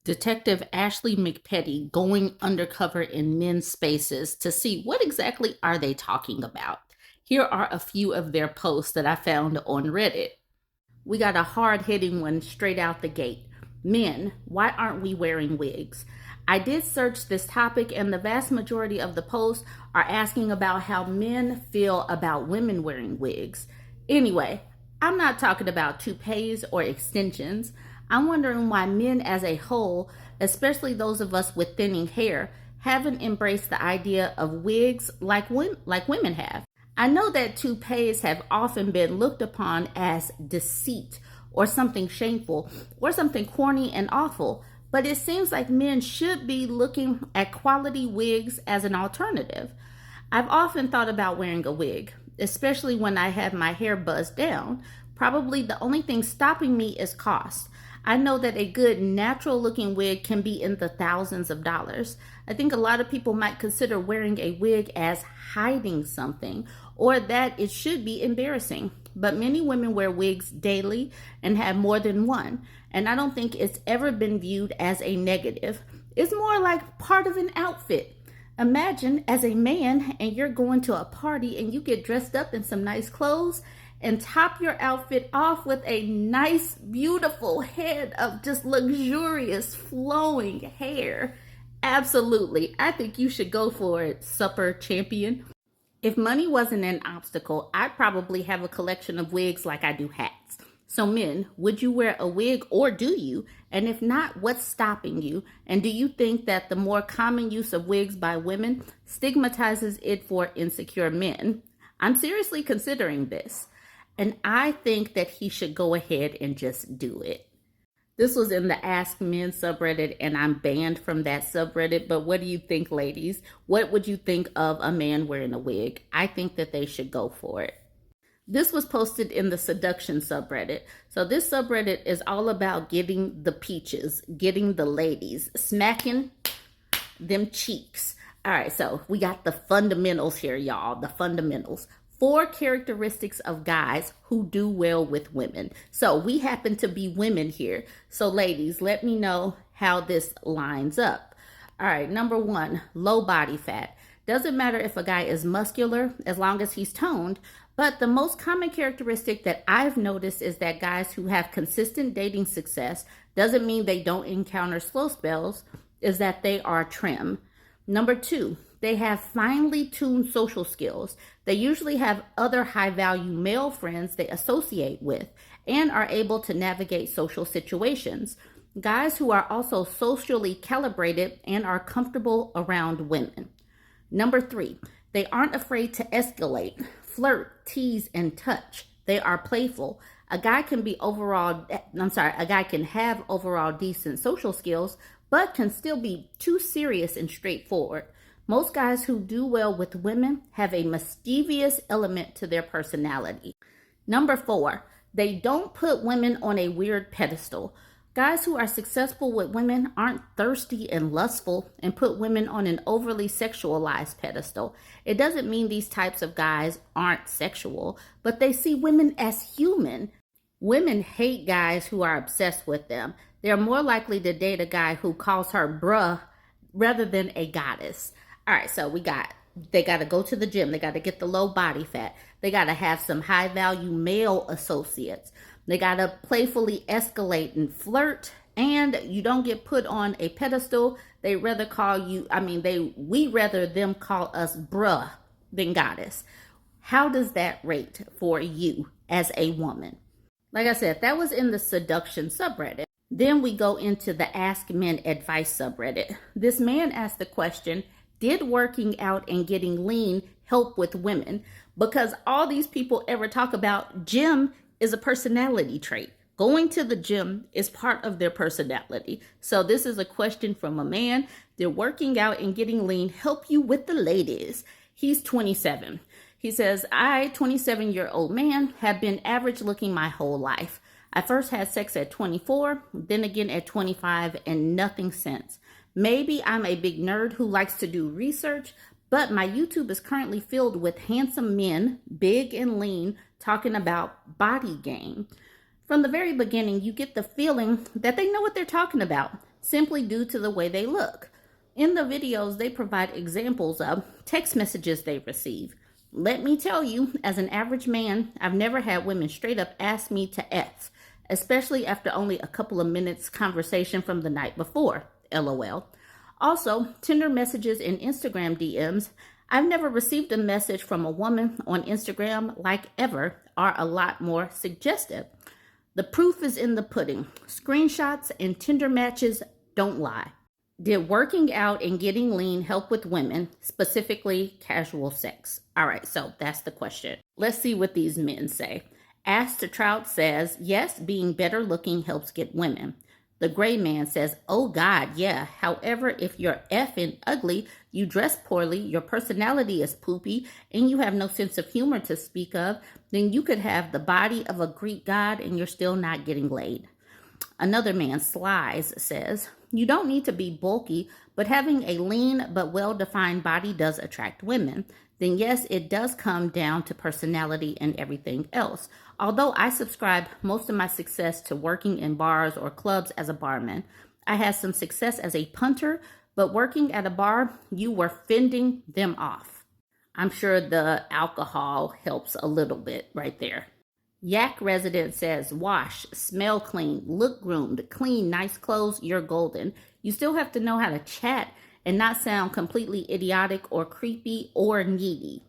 Detective Ashley McPetty going undercover in men's spaces to see what exactly are they talking about. Here are a few of their posts that I found on Reddit. We got a hard-hitting one straight out the gate. Men, why aren't we wearing wigs? I did search this topic, and the vast majority of the posts are asking about how men feel about women wearing wigs. Anyway, I'm not talking about toupees or extensions. I'm wondering why men as a whole, especially those of us with thinning hair, haven't embraced the idea of wigs like women have. I know that toupees have often been looked upon as deceit or something shameful or something corny and awful, but it seems like men should be looking at quality wigs as an alternative. I've often thought about wearing a wig, especially when I have my hair buzzed down. Probably the only thing stopping me is cost. I know that a good natural looking wig can be in the thousands of dollars. I think a lot of people might consider wearing a wig as hiding something or that it should be embarrassing. But many women wear wigs daily and have more than one, and I don't think it's ever been viewed as a negative. It's more like part of an outfit. Imagine as a man and you're going to a party and you get dressed up in some nice clothes and top your outfit off with a nice, beautiful head of just luxurious flowing hair. Absolutely. I think you should go for it, supper champion. If money wasn't an obstacle, I'd probably have a collection of wigs like I do hats. So men, would you wear a wig or do you? And if not, what's stopping you? And do you think that the more common use of wigs by women stigmatizes it for insecure men? I'm seriously considering this. And I think that he should go ahead and just do it. This was in the Ask Men subreddit, and I'm banned from that subreddit. But what do you think, ladies? What would you think of a man wearing a wig? I think that they should go for it. This was posted in the seduction subreddit. So this subreddit is all about getting the peaches, getting the ladies, smacking them cheeks. All right, so we got the fundamentals here, y'all, the fundamentals. 4 characteristics of guys who do well with women. So we happen to be women here. So ladies, let me know how this lines up. All right, number 1, low body fat. Doesn't matter if a guy is muscular as long as he's toned, but the most common characteristic that I've noticed is that guys who have consistent dating success, doesn't mean they don't encounter slow spells, is that they are trim. Number 2, they have finely tuned social skills. They usually have other high value male friends they associate with and are able to navigate social situations. Guys who are also socially calibrated and are comfortable around women. Number 3, they aren't afraid to escalate, flirt, tease, and touch. They are playful. A guy can have overall decent social skills, but can still be too serious and straightforward. Most guys who do well with women have a mischievous element to their personality. Number 4, they don't put women on a weird pedestal. Guys who are successful with women aren't thirsty and lustful and put women on an overly sexualized pedestal. It doesn't mean these types of guys aren't sexual, but they see women as human. Women hate guys who are obsessed with them. They're more likely to date a guy who calls her bruh rather than a goddess. All right, so they got to go to the gym. They got to get the low body fat. They got to have some high value male associates. They got to playfully escalate and flirt. And you don't get put on a pedestal. We'd rather them call us bruh than goddess. How does that rate for you as a woman? Like I said, that was in the seduction subreddit. Then we go into the Ask Men Advice subreddit. This man asked the question, did working out and getting lean help with women? Because all these people ever talk about, gym is a personality trait. Going to the gym is part of their personality. So this is a question from a man. Did working out and getting lean help you with the ladies? He's 27. He says, I, 27-year-old man, have been average looking my whole life. I first had sex at 24, then again at 25, and nothing since. Maybe I'm a big nerd who likes to do research, but my YouTube is currently filled with handsome men, big and lean, talking about body game. From the very beginning, you get the feeling that they know what they're talking about. simply due to the way they look. In the videos, they provide examples of text messages they receive. Let me tell you, as an average man, I've never had women straight up ask me to F, especially after only a couple of minutes conversation from the night before. LOL. Also, Tinder messages and Instagram DMs. I've never received a message from a woman on Instagram like ever are a lot more suggestive. The proof is in the pudding. Screenshots and Tinder matches don't lie. Did working out and getting lean help with women, specifically casual sex? All right, so that's the question. Let's see what these men say. Ask to Trout says, yes, being better looking helps get women. The gray man says, oh God, yeah. However, if you're effing ugly, you dress poorly, your personality is poopy, and you have no sense of humor to speak of, then you could have the body of a Greek god and you're still not getting laid. Another man, Slies, says, you don't need to be bulky, but having a lean but well-defined body does attract women. Then yes, it does come down to personality and everything else. Although I subscribe most of my success to working in bars or clubs as a barman. I had some success as a punter, but working at a bar, you were fending them off. I'm sure the alcohol helps a little bit right there. Yak resident says, wash, smell clean, look groomed, clean, nice clothes, you're golden. You still have to know how to chat and not sound completely idiotic or creepy or needy.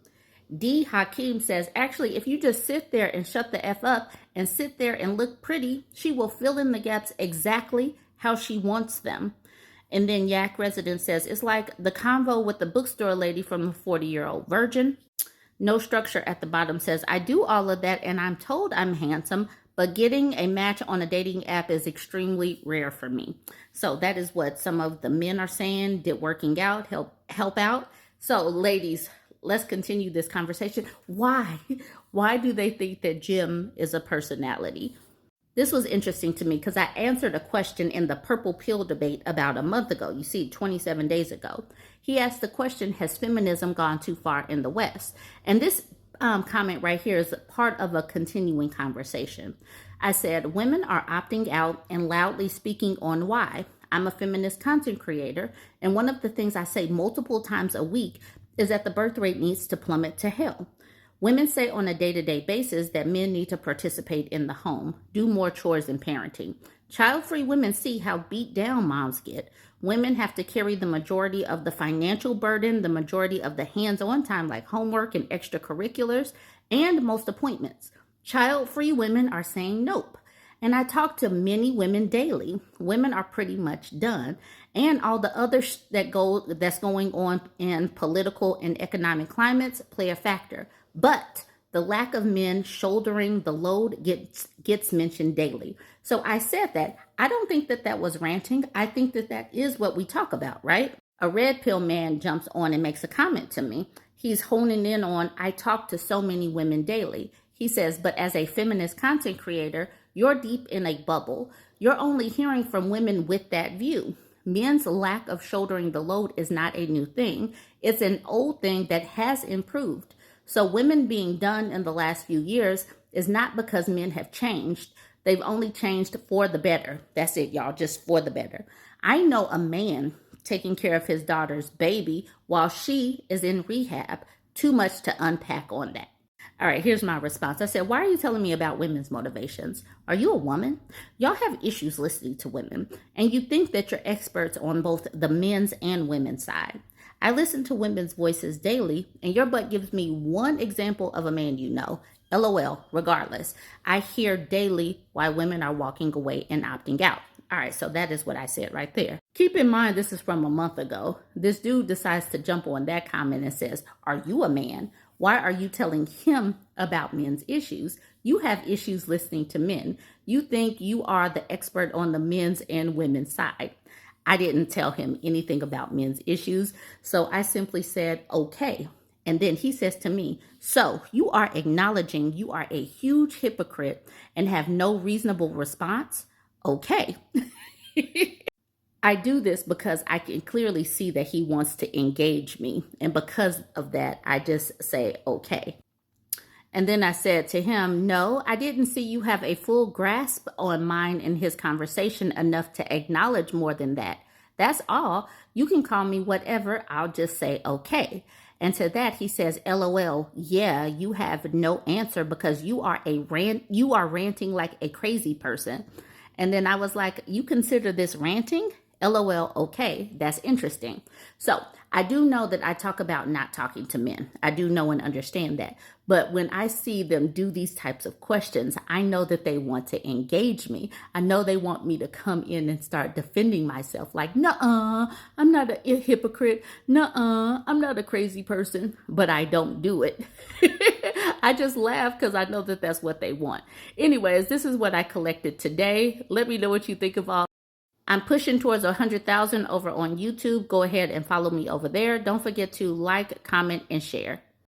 D. Hakeem says, actually, if you just sit there and shut the F up and sit there and look pretty, she will fill in the gaps exactly how she wants them. And then Yak resident says, it's like the convo with the bookstore lady from the 40-year-old virgin. No Structure at the bottom says, I do all of that and I'm told I'm handsome, but getting a match on a dating app is extremely rare for me. So that is what some of the men are saying. Did working out help out? So ladies, let's continue this conversation. Why? Why do they think that gym is a personality? This was interesting to me because I answered a question in the purple pill debate about a month ago. You see, 27 days ago. He asked the question, has feminism gone too far in the West? And this comment right here is part of a continuing conversation. I said, women are opting out and loudly speaking on why. I'm a feminist content creator, and one of the things I say multiple times a week is that the birth rate needs to plummet to hell. Women say on a day-to-day basis that men need to participate in the home, do more chores and parenting. Child-free women see how beat down moms get. Women have to carry the majority of the financial burden, the majority of the hands-on time like homework and extracurriculars, and most appointments. Child-free women are saying nope. And I talk to many women daily. Women are pretty much done. And all the other that's going on in political and economic climates play a factor. But the lack of men shouldering the load gets mentioned daily. So I said that. I don't think that was ranting. I think that is what we talk about, right? A red pill man jumps on and makes a comment to me. He's honing in on, I talk to so many women daily. He says, but as a feminist content creator, you're deep in a bubble. You're only hearing from women with that view. Men's lack of shouldering the load is not a new thing. It's an old thing that has improved. So women being done in the last few years is not because men have changed. They've only changed for the better. That's it, y'all, just for the better. I know a man taking care of his daughter's baby while she is in rehab. Too much to unpack on that. All right, here's my response. I said, why are you telling me about women's motivations? Are you a woman? Y'all have issues listening to women, and you think that you're experts on both the men's and women's side. I listen to women's voices daily, and your butt gives me one example of a man you know. LOL, regardless. I hear daily why women are walking away and opting out. All right, so that is what I said right there. Keep in mind, this is from a month ago. This dude decides to jump on that comment and says, are you a man? Why are you telling him about men's issues? You have issues listening to men. You think you are the expert on the men's and women's side. I didn't tell him anything about men's issues, so I simply said, okay. And then he says to me, so you are acknowledging you are a huge hypocrite and have no reasonable response? Okay. I do this because I can clearly see that he wants to engage me. And because of that, I just say, okay. And then I said to him, no, I didn't see you have a full grasp on mine and his conversation enough to acknowledge more than that. That's all. You can call me whatever. I'll just say okay. And to that he says, LOL, yeah, you have no answer because you are ranting like a crazy person. And then I was like, you consider this ranting? LOL, okay, that's interesting. So I do know that I talk about not talking to men. I do know and understand that. But when I see them do these types of questions, I know that they want to engage me. I know they want me to come in and start defending myself like, nuh-uh, I'm not a hypocrite. Nuh-uh, I'm not a crazy person. But I don't do it. I just laugh because I know that that's what they want. Anyways, this is what I collected today. Let me know what you think of all. I'm pushing towards 100,000 over on YouTube. Go ahead and follow me over there. Don't forget to like, comment, and share.